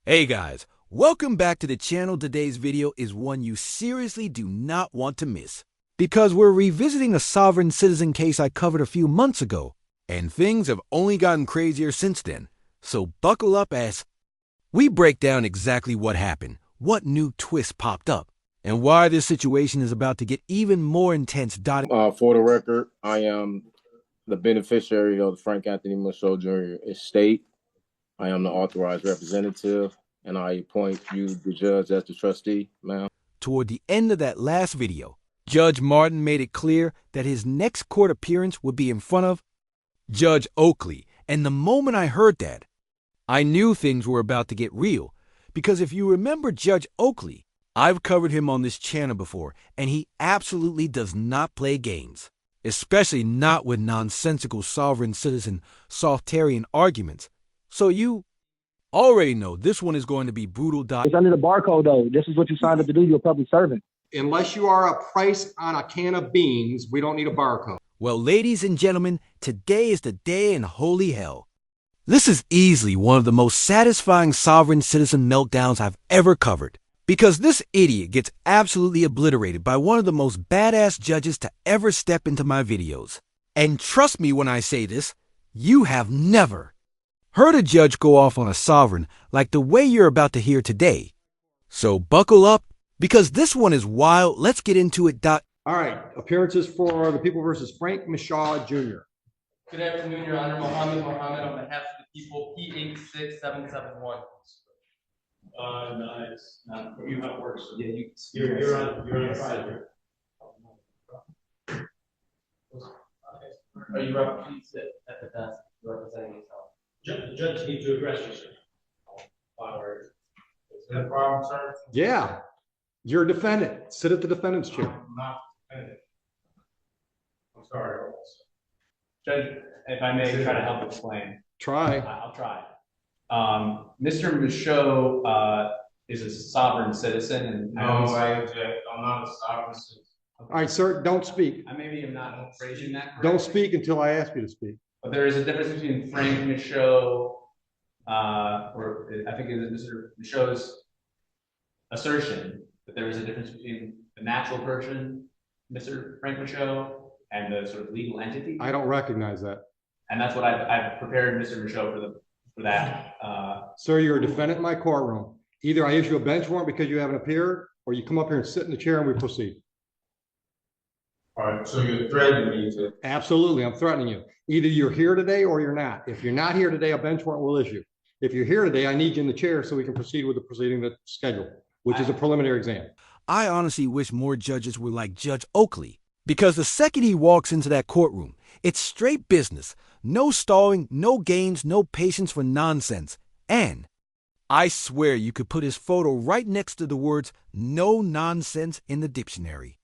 Hey guys, welcome back to the channel. Today's video is one you seriously do not want to miss, because we're revisiting a sovereign citizen case I covered a few months ago, and things have only gotten crazier since then. So buckle up as we break down exactly what happened, what new twists popped up, and why this situation is about to get even more intense. For the record, I am the beneficiary of the Frank Anthony Michaud Jr. estate. I am the authorized representative, and I appoint you, the judge, as the trustee, ma'am. Toward the end of that last video, Judge Martin made it clear that his next court appearance would be in front of Judge Oakley, and the moment I heard that, I knew things were about to get real, because if you remember Judge Oakley, I've covered him on this channel before, and he absolutely does not play games, especially not with nonsensical sovereign citizen Softarian arguments. So you already know this one is going to be brutal. It's under the barcode, though. This is what you signed up to do. You're a public servant. Unless you are a price on a can of beans, we don't need a barcode. Well, ladies and gentlemen, today is the day in holy hell. This is easily one of the most satisfying sovereign citizen meltdowns I've ever covered, because this idiot gets absolutely obliterated by one of the most badass judges to ever step into my videos. And trust me when I say this, you have never heard a judge go off on a sovereign like the way you're about to hear today. So buckle up, because this one is wild. Let's get into it. All right, appearances for the people versus Frank Michaud Jr. Good afternoon, Your Honor. Mohammed on behalf of the people, P86771. Nice. You have work, so Yeah, you're on trial here. Are you representing at the desk representing yourself? The judge needs to address you, sir. Is that a problem, sir? Yeah, you're a defendant. Sit at the defendant's chair. I'm not defendant. I'm sorry. Judge, if I may try to help explain. Try. I'll try. Mr. Michaud is a sovereign citizen, and No, I object. I'm not a sovereign citizen. All right, sir, don't speak. I maybe am not phrasing that correctly. Don't speak until I ask you to speak. But there is a difference between Frank Michaud, or I think it is Mr. Michaud's assertion that there is a difference between the natural person, Mr. Frank Michaud, and the sort of legal entity. I don't recognize that. And that's what I've prepared Mr. Michaud for that. Sir, you're a defendant in my courtroom. Either I issue a bench warrant because you haven't appeared, or you come up here and sit in the chair and we proceed. All right, so you're threatening me to. Absolutely, I'm threatening you. Either you're here today or you're not. If you're not here today, a bench warrant will issue. If you're here today, I need you in the chair so we can proceed with the proceeding that's scheduled, which is a preliminary exam. I honestly wish more judges were like Judge Oakley, because the second he walks into that courtroom, it's straight business. No stalling, no games, no patience for nonsense. And I swear you could put his photo right next to the words "no nonsense" in the dictionary.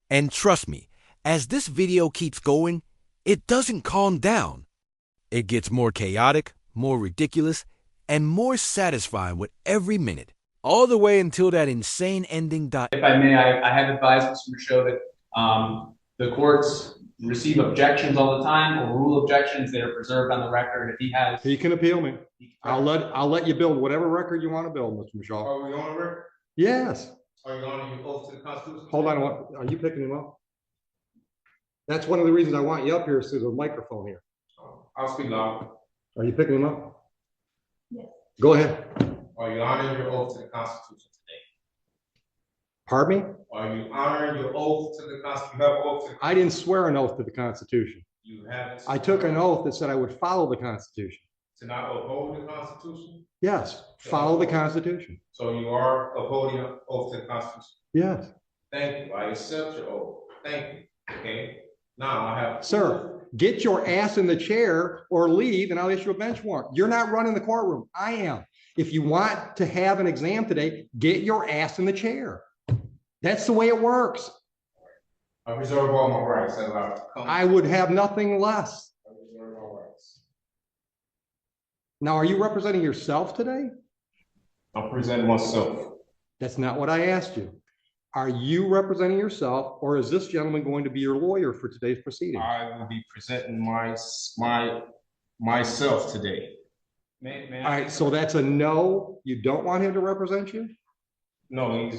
And trust me, as this video keeps going, it doesn't calm down. It gets more chaotic, more ridiculous, and more satisfying with every minute, all the way until that insane ending. If I may, I have advised Mr. Michaud that the courts receive objections all the time, or rule objections that are preserved on the record. If he has, He can appeal me. I'll let you build whatever record you want to build, Mr. Michaud. Are we on the record? Yes. Are you on your oath to the Constitution? Hold on. Are you picking him up? That's one of the reasons I want you up here, is there's a microphone here. I'll speak loud. Are you picking him up? Yes. Go ahead. Are you honoring your oath to the Constitution today? Pardon me? Are you honoring your oath to the Constitution? You have an oath to the I didn't swear an oath to the Constitution. You have. I took an oath that said I would follow the Constitution. To not uphold the Constitution? Yes, follow the Constitution. So you are upholding an oath to the Constitution? Yes. Thank you. I accept your oath. Thank you. Okay. Now I have. Sir, get your ass in the chair or leave and I'll issue a bench warrant. You're not running the courtroom. I am. If you want to have an exam today, get your ass in the chair. That's the way it works. I reserve all my rights. I would have nothing less. I reserve all rights. Now, are you representing yourself today? I'm presenting myself. That's not what I asked you. Are you representing yourself, or is this gentleman going to be your lawyer for today's proceeding? I will be presenting myself today. May All right, so that's a no. You don't want him to represent you? No,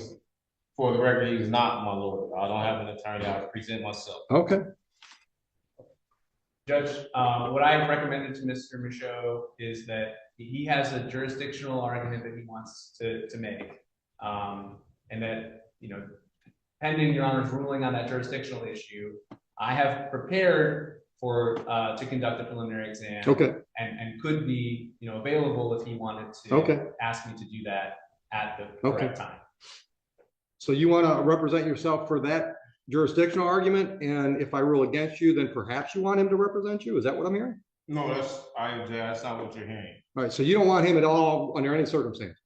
for the record, he's not my lawyer. I don't have an attorney. I present myself. Okay. Judge, what I recommended to Mr. Michaud is that he has a jurisdictional argument that he wants to make. And that, pending Your Honor's ruling on that jurisdictional issue, I have prepared to conduct a preliminary exam. Okay. And could be, available if he wanted to ask me to do that at the correct time. So you want to represent yourself for that jurisdictional argument, and if I rule against you, then perhaps you want him to represent you? Is that what I'm hearing? No, that's not what you're hearing. All right, so you don't want him at all under any circumstance?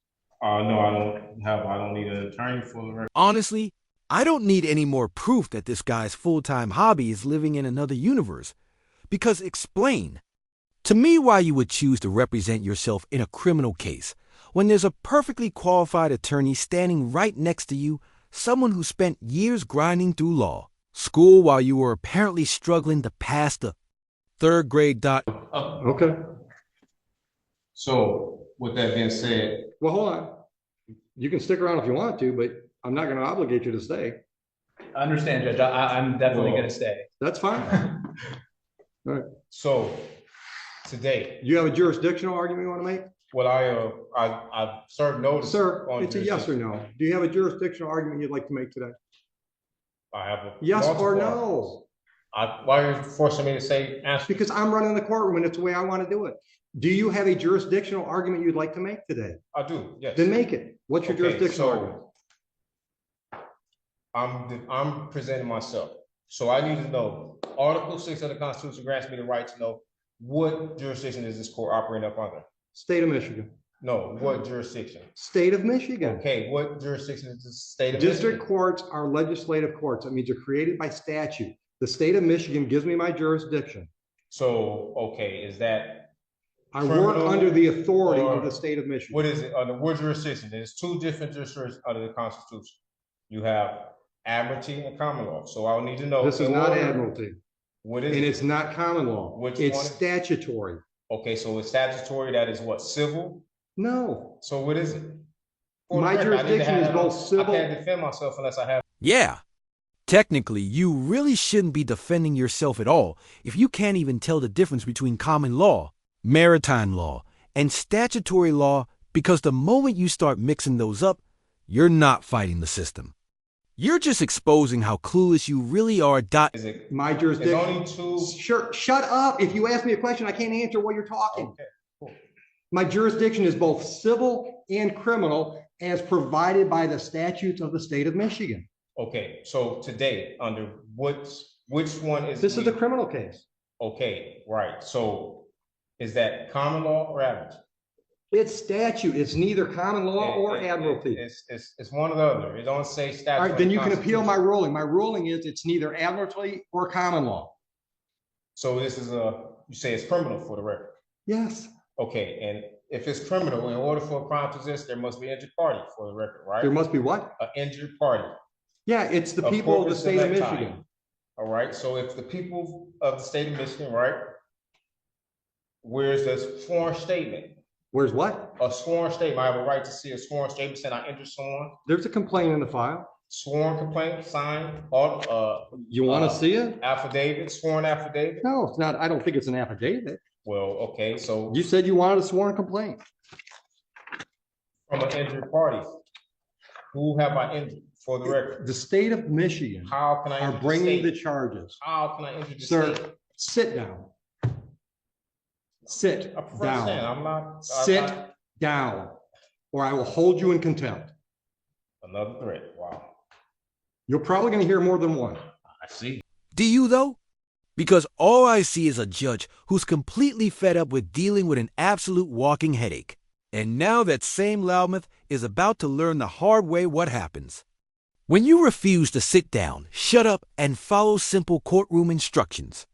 No, I don't need an attorney for the record. Honestly, I don't need any more proof that this guy's full-time hobby is living in another universe. Because explain to me why you would choose to represent yourself in a criminal case when there's a perfectly qualified attorney standing right next to you, someone who spent years grinding through law school while you were apparently struggling to pass the third grade Okay. So with that being said, well, hold on. You can stick around if you want to, but I'm not going to obligate you to stay. I understand, Judge. I'm definitely going to stay. That's fine. All right. So today, you have a jurisdictional argument you want to make? Well, I served notice. Sir, it's a yes or no. Do you have a jurisdictional argument you'd like to make today? I have a yes or no. Why are you forcing me to say answer? Because I'm running the courtroom and it's the way I want to do it. Do you have a jurisdictional argument you'd like to make today? I do, yes. Then make it. What's your jurisdictional argument? I'm presenting myself. So I need to know, Article 6 of the Constitution grants me the right to know what jurisdiction is this court operating up under? State of Michigan. No, what jurisdiction? State of Michigan. Okay, what jurisdiction is the state of District Michigan? courts are legislative courts. That means they're created by statute. The state of Michigan gives me my jurisdiction. So, okay, is that I work under the authority of the state of Michigan. What is it? Under what jurisdiction? There's two different jurisdictions under the Constitution. You have admiralty and common law. So I'll need to know. This is not admiralty. What is it? And it's not common law. It's statutory. Okay, so it's statutory. That is what, civil? No. So what is it? My jurisdiction is both civil. I can't defend myself unless I have. Yeah. Technically, you really shouldn't be defending yourself at all if you can't even tell the difference between common law, maritime law, and statutory law, because the moment you start mixing those up, you're not fighting the system. You're just exposing how clueless you really are. Is it my jurisdiction? It's only two. Sure, shut up. If you ask me a question, I can't answer while you're talking. Okay, cool. My jurisdiction is both civil and criminal as provided by the statutes of the state of Michigan. Okay, so today, under which one is this? Is a criminal case. Okay, right. So is that common law or admiralty? It's statute. It's neither common law or admiralty. It's one or the other. It don't say statute. All right, then you can appeal my ruling. My ruling is it's neither admiralty or common law. So this is you say it's criminal for the record? Yes. Okay, and if it's criminal, in order for a crime to exist, there must be an injured party for the record, right? There must be what? An injured party. Yeah, it's the people of the state of Michigan. All right, so if the people of the state of Michigan, right? Where's the sworn statement? Where's what? A sworn statement. I have a right to see a sworn statement saying I injured someone. There's a complaint in the file. Sworn complaint, signed, you want to see it? Affidavit, sworn affidavit? No, it's not. I don't think it's an affidavit. Well, okay, so. You said you wanted a sworn complaint. From an injured party. Who have I injured for the record? The state of Michigan. How can I are bringing the charges? How can I injure the state? Sir, sit down. Sit down. I'm not. Sit down, or I will hold you in contempt. Another threat. Wow. You're probably going to hear more than one. I see. Do you, though? Because all I see is a judge who's completely fed up with dealing with an absolute walking headache. And now that same loudmouth is about to learn the hard way what happens. When you refuse to sit down, shut up, and follow simple courtroom instructions.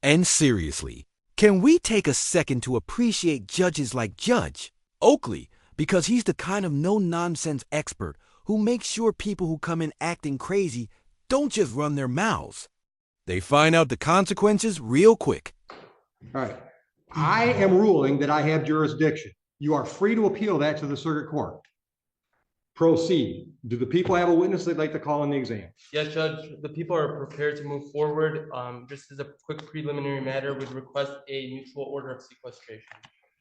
And seriously, can we take a second to appreciate judges like Judge Oakley, because he's the kind of no-nonsense expert who makes sure people who come in acting crazy don't just run their mouths. They find out the consequences real quick. All right. I am ruling that I have jurisdiction. You are free to appeal that to the circuit court. Proceed. Do the people have a witness they'd like to call in the exam? Yes, Judge, the people are prepared to move forward. Just as a quick preliminary matter, we'd request a mutual order of sequestration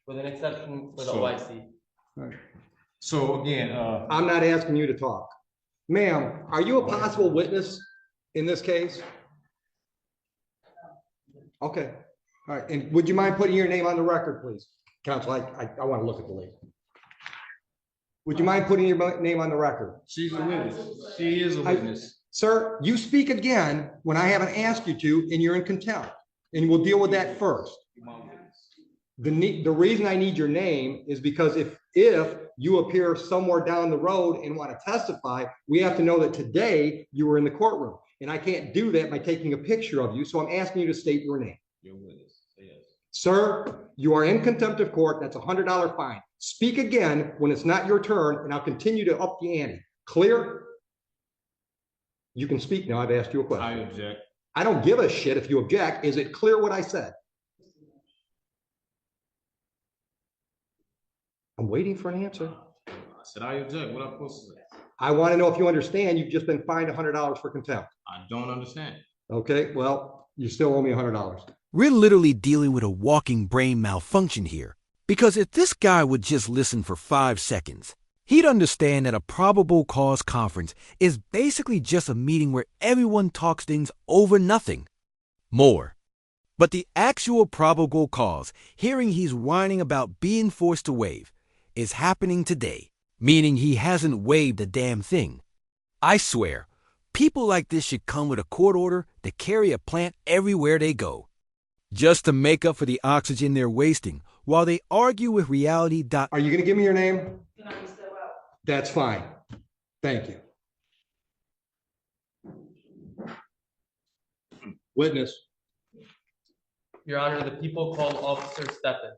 with an exception for the OIC. Right. So again, I'm not asking you to talk. Ma'am, are you a possible witness in this case? Okay. All right. And would you mind putting your name on the record, please? Counsel, I want to look at the lady. Would you mind putting your name on the record? she's a witness. She is a witness. Sir, you speak again when I haven't asked you to, and you're in contempt. And we'll deal with that first. The reason I need your name is because if you appear somewhere down the road and want to testify, we have to know that today you were in the courtroom. And I can't do that by taking a picture of you. So I'm asking you to state your name. Your witness. Yes. Sir, you are in contempt of court. That's a $100 fine. Speak again when it's not your turn, and I'll continue to up the ante. Clear? You can speak now. I've asked you a question. I object. I don't give a shit if you object. Is it clear what I said? I'm waiting for an answer. I said I object. What am I supposed to say? I want to know if you understand you've just been fined $100 for contempt. I don't understand. Okay, well, you still owe me $100. We're literally dealing with a walking brain malfunction here. Because if this guy would just listen for 5 seconds, he'd understand that a probable cause conference is basically just a meeting where everyone talks things over nothing. More. But the actual probable cause, hearing he's whining about being forced to waive, is happening today, meaning he hasn't waived a damn thing. I swear, people like this should come with a court order to carry a plant everywhere they go, just to make up for the oxygen they're wasting while they argue with reality. Are you going to give me your name? That's fine. Thank you. Witness. Your Honor, the people called Officer Steffen.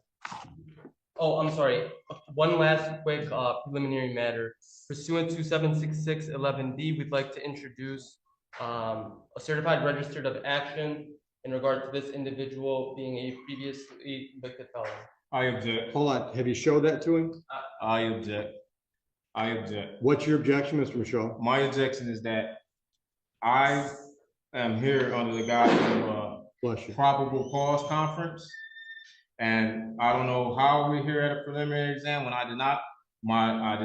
Oh, I'm sorry. One last quick preliminary matter. Pursuant to 76611D, we'd like to introduce a certified registered of action in regard to this individual being a previously convicted felon. I object. Hold on. Have you showed that to him? I object. I object. What's your objection, Mr. Michaud? My objection is that I am here under the guise of Bless you. probable cause conference. And I don't know how we're here at a preliminary exam when I did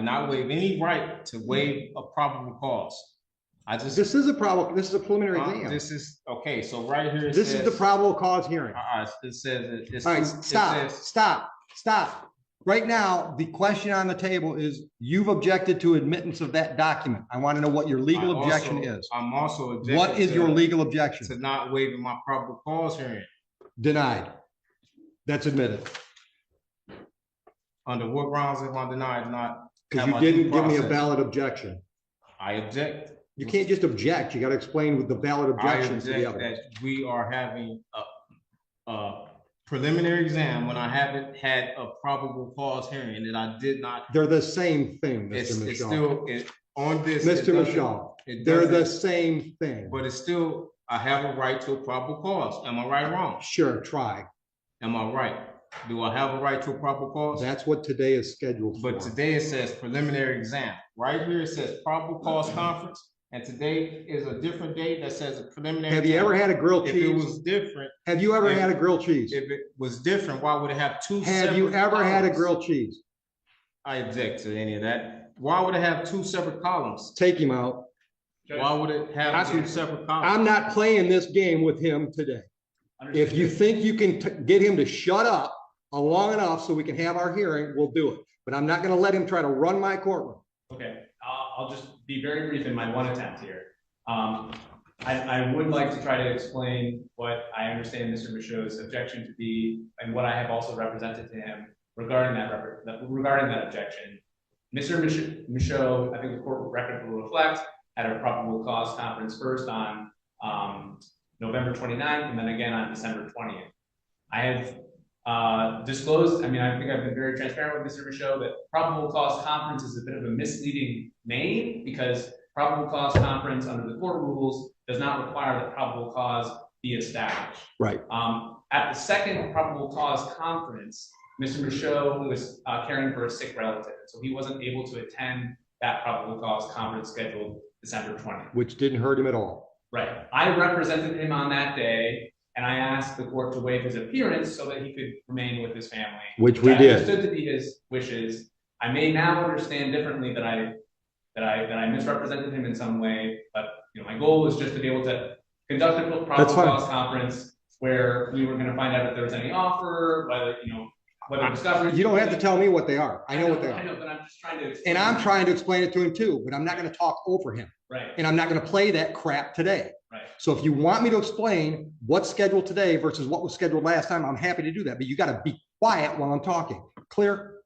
not waive any right to waive a probable cause. This is a preliminary exam. This is okay. So right here, This is the probable cause hearing. it says it's All right, it stop. Right now, the question on the table is you've objected to admittance of that document. I want to know what your legal objection is. I'm also objecting. What is your legal objection? To not waiving my probable cause hearing. Denied. That's admitted. Under what grounds am I denied? Not because you didn't give me a valid objection. I object. You can't just object. You got to explain with the valid objections to the evidence. That we are having a preliminary exam when I haven't had a probable cause hearing and that I did not. They're the same thing, Mr. Michaud. It's still on this. Mr. Michaud, they're the same thing. But it's still, I have a right to a probable cause. Am I right or wrong? Sure, try. Am I right? Do I have a right to a probable cause? That's what today is scheduled for. But today it says preliminary exam. Right here it says probable cause conference. And today is a different date that says a preliminary. Have you ever had a grilled cheese? If it was different. Have you ever had a grilled cheese? If it was different, why would it have two separate Have you ever had a grilled cheese? I object to any of that. Why would it have two separate columns? Take him out. Why would it have two separate columns? I'm not playing this game with him today. If you think you can get him to shut up long enough so we can have our hearing, we'll do it. But I'm not going to let him try to run my courtroom. Okay, I'll just be very brief in my one attempt here. I would like to try to explain what I understand Mr. Michaud's objection to be and what I have also represented to him regarding that objection. Mr. Michaud, I think the court record will reflect, had a probable cause conference first on November 29th and then again on December 20th. I have disclosed, I think I've been very transparent with Mr. Michaud that probable cause conference is a bit of a misleading name because probable cause conference under the court rules does not require that probable cause be established. Right. At the second probable cause conference, Mr. Michaud was caring for a sick relative, so he wasn't able to attend that probable cause conference scheduled December 20th. Which didn't hurt him at all. Right. I represented him on that day, and I asked the court to waive his appearance so that he could remain with his family. Which we did. I understood to be his wishes. I may now understand differently that I misrepresented him in some way, but my goal was just to be able to conduct a probable cause conference where we were going to find out if there was any offer, whether discovery. You don't have to tell me what they are. I know what they are. I know, but I'm just trying to. And I'm trying to explain it to him too, but I'm not going to talk over him. Right. And I'm not going to play that crap today. Right. So if you want me to explain what's scheduled today versus what was scheduled last time, I'm happy to do that. But you got to be quiet while I'm talking. Clear?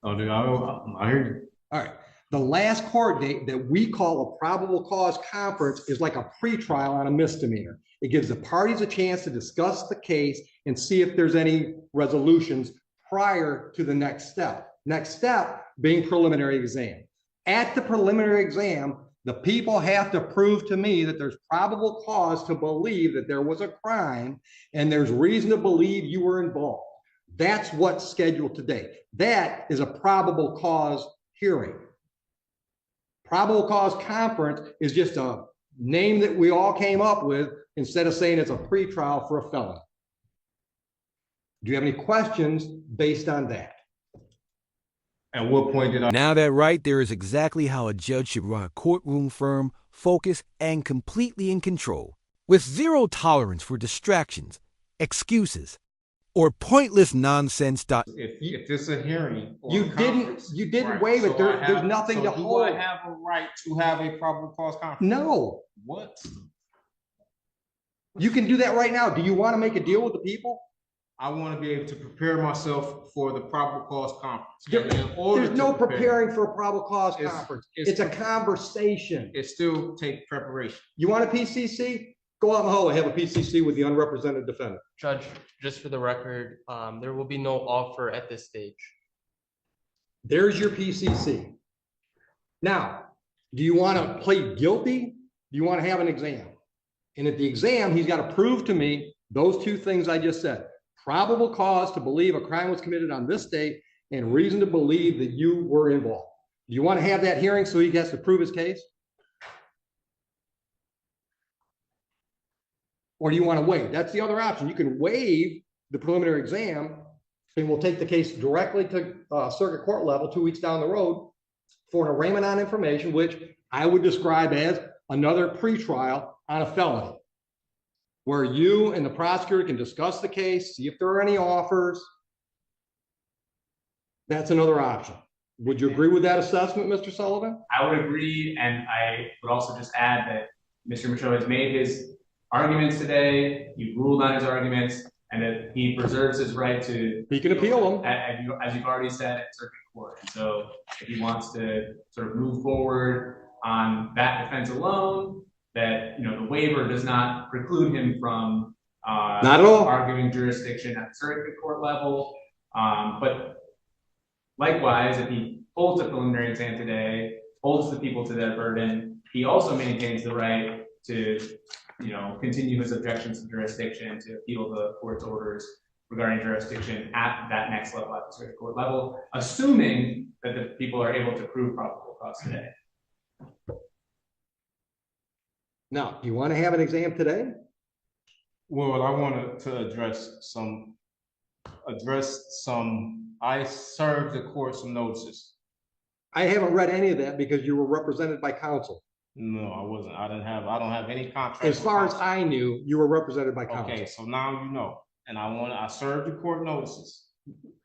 Oh, dude, I hear you. All right. The last court date that we call a probable cause conference is like a pretrial on a misdemeanor. It gives the parties a chance to discuss the case and see if there's any resolutions prior to the next step. Next step being preliminary exam. At the preliminary exam, the people have to prove to me that there's probable cause to believe that there was a crime and there's reason to believe you were involved. That's what's scheduled today. That is a probable cause hearing. Probable cause conference is just a name that we all came up with instead of saying it's a pretrial for a felony. Do you have any questions based on that? And what point did I? Now that right there is exactly how a judge should run a courtroom firm, focused and completely in control, with zero tolerance for distractions, excuses, or pointless nonsense. If it's a hearing, or you didn't right, waive it. so There's nothing to hold. Do I have a right to have a probable cause conference? No. What? You can do that right now. Do you want to make a deal with the people? I want to be able to prepare myself for the probable cause conference. There's no preparing for a probable cause conference. It's a conversation. It still takes preparation. You want a PCC? Go out in the hall and have a PCC with the unrepresented defendant. Judge, just for the record, there will be no offer at this stage. There's your PCC. Now, do you want to plead guilty? Do you want to have an exam? And at the exam, he's got to prove to me those two things I just said. Probable cause to believe a crime was committed on this date and reason to believe that you were involved. Do you want to have that hearing so he gets to prove his case? Or do you want to waive? That's the other option. You can waive the preliminary exam and we'll take the case directly to circuit court level 2 weeks down the road for an arraignment on information, which I would describe as another pretrial on a felony, where you and the prosecutor can discuss the case, see if there are any offers. That's another option. Would you agree with that assessment, Mr. Sullivan? I would agree, and I would also just add that Mr. Michaud has made his arguments today, he ruled on his arguments, and that he preserves his right to— He can appeal them. As you've already said, at circuit court. And so if he wants to sort of move forward on that defense alone, that the waiver does not preclude him from not at all arguing jurisdiction at the circuit court level. But likewise, if he holds a preliminary exam today, holds the people to their burden, he also maintains the right to continue his objections to jurisdiction, to appeal the court's orders regarding jurisdiction at that next level, at the circuit court level, assuming that the people are able to prove probable cause today. Now, do you want to have an exam today? Well, I wanted to address some. I served the court some notices. I haven't read any of that because you were represented by counsel. No, I wasn't. I don't have any contract. As far as I knew, you were represented by counsel. Okay, so now you know. And I served the court notices.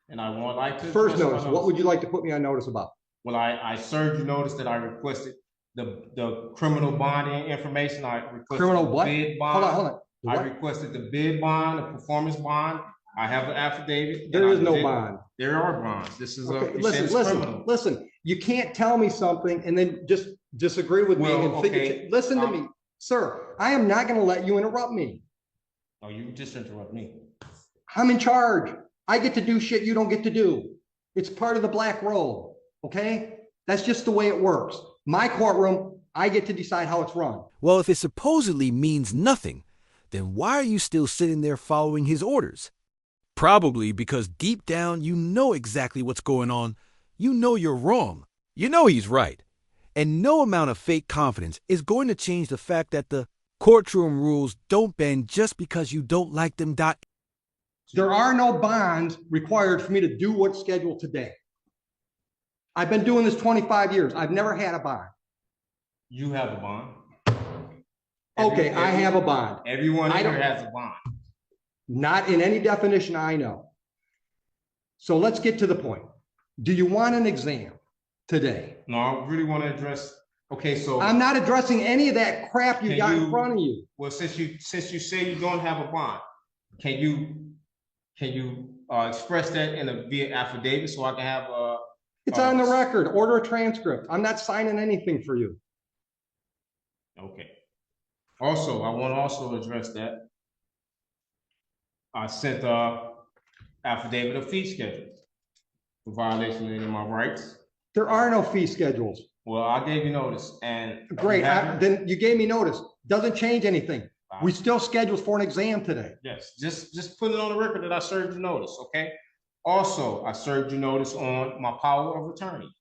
And I would like to— First notice, what would you like to put me on notice about? Well, I served you notice that I requested the criminal bonding information. I requested criminal what? Bid bond. Hold on. I requested the bid bond, the performance bond. I have an affidavit. There is no bond. There are bonds. This is okay, listen. You can't tell me something and then just disagree with me and figure. Listen to me, sir. I am not going to let you interrupt me. No, you just interrupt me. I'm in charge. I get to do shit you don't get to do. It's part of the black robe. Okay, that's just the way it works. My courtroom, I get to decide how it's run. Well, if it supposedly means nothing, then why are you still sitting there following his orders? Probably because deep down you know exactly what's going on. You know you're wrong. You know he's right. And no amount of fake confidence is going to change the fact that the courtroom rules don't bend just because you don't like them. There are no bonds required for me to do what's scheduled today. I've been doing this 25 years. I've never had a bond. You have a bond. Okay, I have a bond. Everyone here has a bond. Not in any definition I know. So let's get to the point. Do you want an exam today? No, I really want to address, okay, so. I'm not addressing any of that crap you got in front of you. Well, since you say you don't have a bond, can you express that via affidavit so I can have a. It's on the record. Order a transcript. I'm not signing anything for you. Okay. Also, I want to also address that. I sent affidavit of fee schedules for violation of any of my rights. There are no fee schedules. Well, I gave you notice and. Great, then you gave me notice. Doesn't change anything. We still scheduled for an exam today. Yes, just put it on the record that I served you notice, okay? Also, I served you notice on my power of attorney.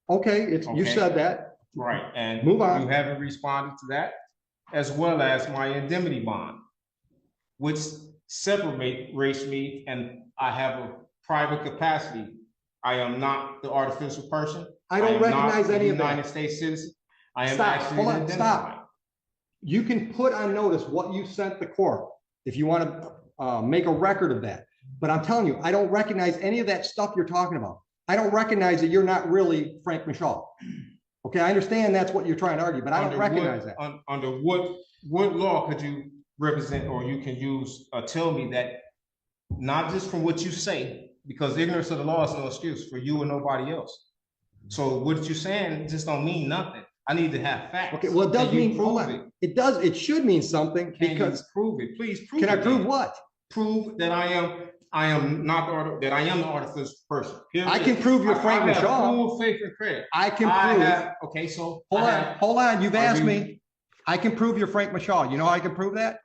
Okay, you said that. Right, and move on. You haven't responded to that, as well as my indemnity bond, which separates me, and I have a private capacity. I am not the artificial person. I don't recognize any of that. United States citizen. I am Stop. actually Hold on. identified. Stop. You can put on notice what you sent the court if you want to make a record of that. But I'm telling you, I don't recognize any of that stuff you're talking about. I don't recognize that you're not really Frank Michaud. Okay, I understand that's what you're trying to argue, but I don't recognize that. Under what law could you represent, or you can use, tell me that, not just from what you say, because ignorance of the law is no excuse for you or nobody else. So what you're saying just don't mean nothing. I need to have facts. Okay, well, it does mean, hold on. It should mean something because. Prove it, please prove it. Can I prove what? Prove that I am the artificial person. I can prove you're Frank Michaud. I have full faith and credit. I can prove. Okay, so. Hold on. You've asked me. I can prove you're Frank Michaud. You know how I can prove that?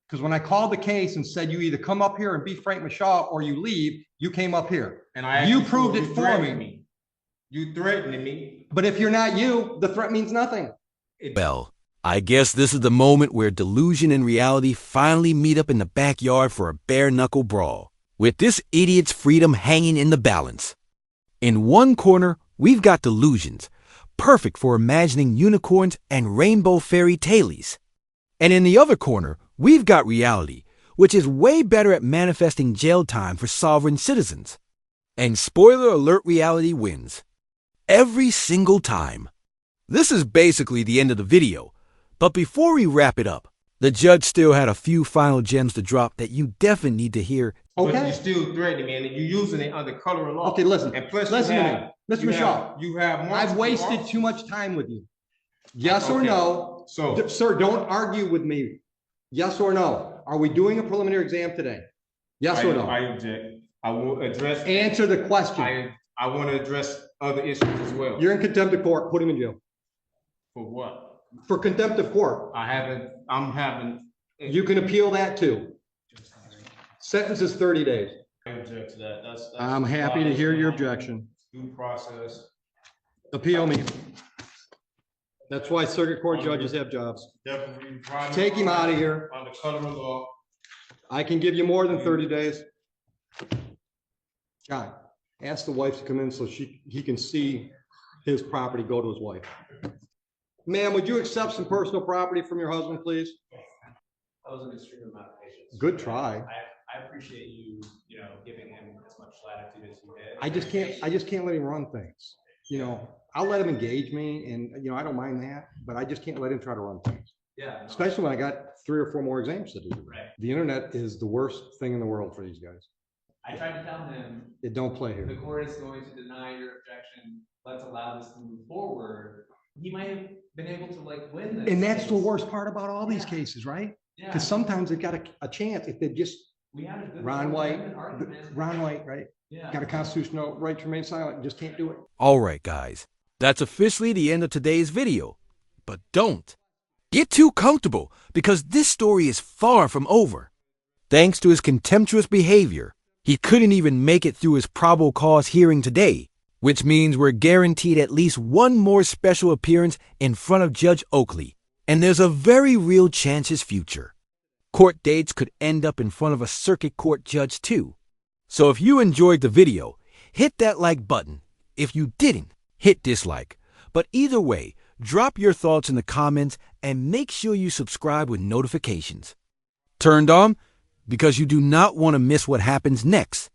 Because when I called the case and said you either come up here and be Frank Michaud or you leave, you came up here. And you proved it for me. You threatened me. But if you're not you, the threat means nothing. Well, I guess this is the moment where delusion and reality finally meet up in the backyard for a bare-knuckle brawl, with this idiot's freedom hanging in the balance. In one corner, we've got delusions, perfect for imagining unicorns and rainbow fairy tales. And in the other corner, we've got reality, which is way better at manifesting jail time for sovereign citizens. And spoiler alert, reality wins. Every single time. This is basically the end of the video, but before we wrap it up, the judge still had a few final gems to drop that you definitely need to hear. Okay. But you're still threatening me, and you're using it under color of law. Okay, listen. And plus listen to me. Mr. Michaud, you have I've wasted too much time with you. Yes or no? So, sir, don't argue with me. Yes or no? Are we doing a preliminary exam today? Yes or no? I object. I will address. Answer the question. I want to address other issues as well. You're in contempt of court. Put him in jail. For what? For contempt of court. I'm having. You can appeal that too. Sentence is 30 days. I object to that. I'm happy to hear your objection. Due process. Appeal me. That's why circuit court judges have jobs. Take him out of here. On the color of law. I can give you more than 30 days. John, ask the wife to come in so he can see his property go to his wife. Ma'am, would you accept some personal property from your husband, please? That was an extreme amount of patience. Good try. I appreciate you, giving him as much latitude as you did. I just can't let him run things. I'll let him engage me, and I don't mind that, but I just can't let him try to run things. Yeah. No. Especially when I got 3 or 4 more exams to do. Right. The internet is the worst thing in the world for these guys. I tried to tell him. It don't play here. The court is going to deny your objection. Let's allow this to move forward. He might have been able to win this. And that's the worst part about all these cases, right? Yeah. Because sometimes they've got a chance if they just. We had a good Ron White, right? Yeah. Got a constitutional right to remain silent. You just can't do it. All right, guys. That's officially the end of today's video. But don't Get too comfortable, because this story is far from over. Thanks to his contemptuous behavior, he couldn't even make it through his probable cause hearing today, which means we're guaranteed at least one more special appearance in front of Judge Oakley, and there's a very real chance his future court dates could end up in front of a circuit court judge too. So if you enjoyed the video, hit that like button. If you didn't, hit dislike. But either way, drop your thoughts in the comments and make sure you subscribe with notifications turned on, because you do not want to miss what happens next